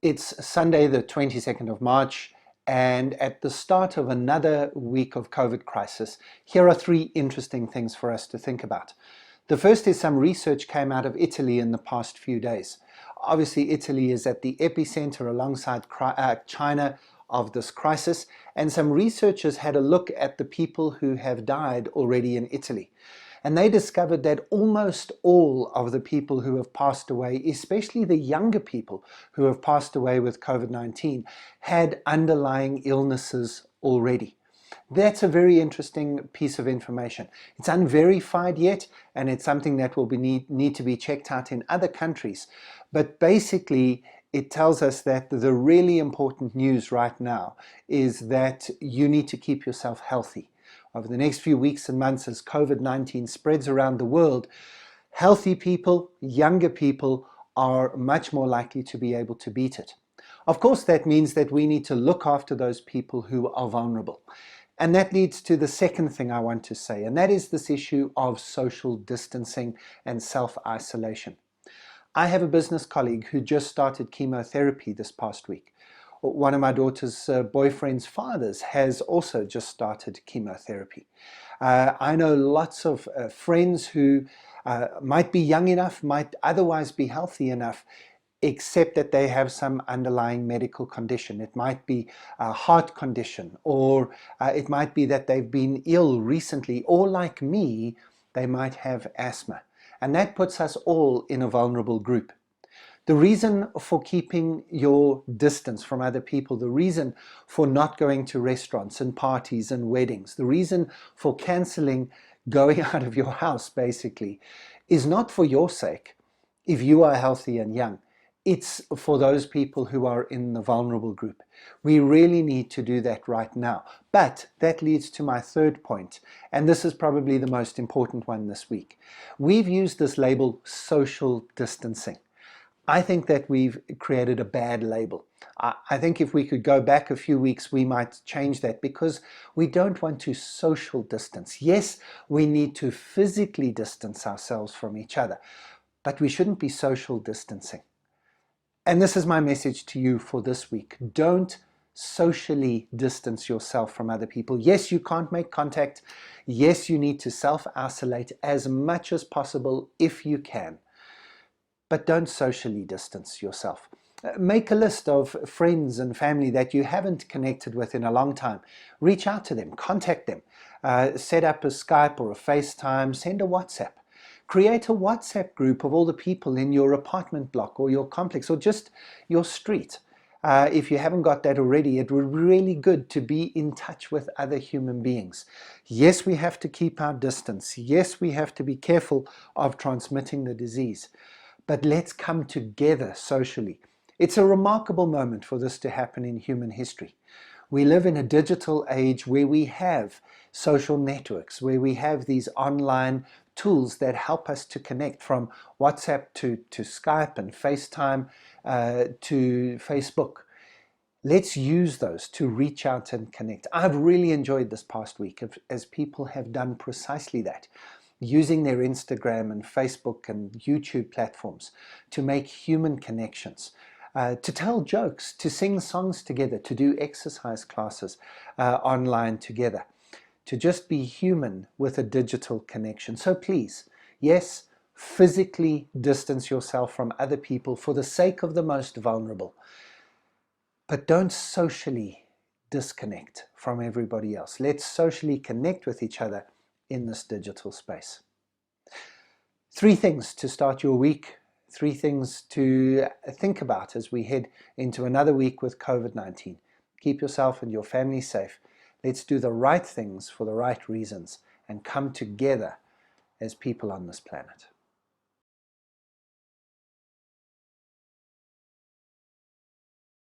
It's Sunday, the 22nd of March, and at the start of another week of COVID crisis, here are three interesting things for us to think about. The first is some research came out of Italy in the past few days. Obviously, Italy is at the epicenter alongside China of this crisis, and some researchers had a look at the people who have died already in Italy. And they discovered that almost all of the people who have passed away, especially the younger people who have passed away with COVID-19, had underlying illnesses already. That's a very interesting piece of information. It's unverified yet, and it's something that will need to be checked out in other countries. But basically, it tells us that the really important news right now is that you need to keep yourself healthy. Over the next few weeks and months, as COVID-19 spreads around the world, healthy people, younger people, are much more likely to be able to beat it. Of course, that means that we need to look after those people who are vulnerable. And that leads to the second thing I want to say, and that is this issue of social distancing and self-isolation. I have a business colleague who just started chemotherapy this past week. One of my daughter's boyfriend's fathers has also just started chemotherapy. I know lots of friends who might be young enough, might otherwise be healthy enough, except that they have some underlying medical condition. It might be a heart condition, or it might be that they've been ill recently, or like me, they might have asthma. And that puts us all in a vulnerable group. The reason for keeping your distance from other people, the reason for not going to restaurants and parties and weddings, the reason for cancelling going out of your house basically, is not for your sake if you are healthy and young. It's for those people who are in the vulnerable group. We really need to do that right now. But that leads to my third point, and this is probably the most important one this week. We've used this label social distancing. I think that we've created a bad label. I think if we could go back a few weeks, we might change that, because we don't want to social distance. Yes, we need to physically distance ourselves from each other, but we shouldn't be social distancing. And this is my message to you for this week. Don't socially distance yourself from other people. Yes, you can't make contact. Yes, you need to self-isolate as much as possible if you can. But don't socially distance yourself. Make a list of friends and family that you haven't connected with in a long time. Reach out to them, contact them, set up a Skype or a FaceTime, send a WhatsApp. Create a WhatsApp group of all the people in your apartment block or your complex or just your street. If you haven't got that already, it would be really good to be in touch with other human beings. Yes, we have to keep our distance. Yes, we have to be careful of transmitting the disease. But let's come together socially. It's a remarkable moment for this to happen in human history. We live in a digital age where we have social networks, where we have these online tools that help us to connect, from WhatsApp to Skype and FaceTime to Facebook. Let's use those to reach out and connect. I've really enjoyed this past week as people have done precisely that, using their Instagram and Facebook and YouTube platforms to make human connections, to tell jokes, to sing songs together, to do exercise classes online together, to just be human with a digital connection. So please, yes, physically distance yourself from other people for the sake of the most vulnerable, but don't socially disconnect from everybody else. Let's socially connect with each other in this digital space. Three things to start your week, three things to think about as we head into another week with COVID-19. Keep yourself and your family safe. Let's do the right things for the right reasons and come together as people on this planet.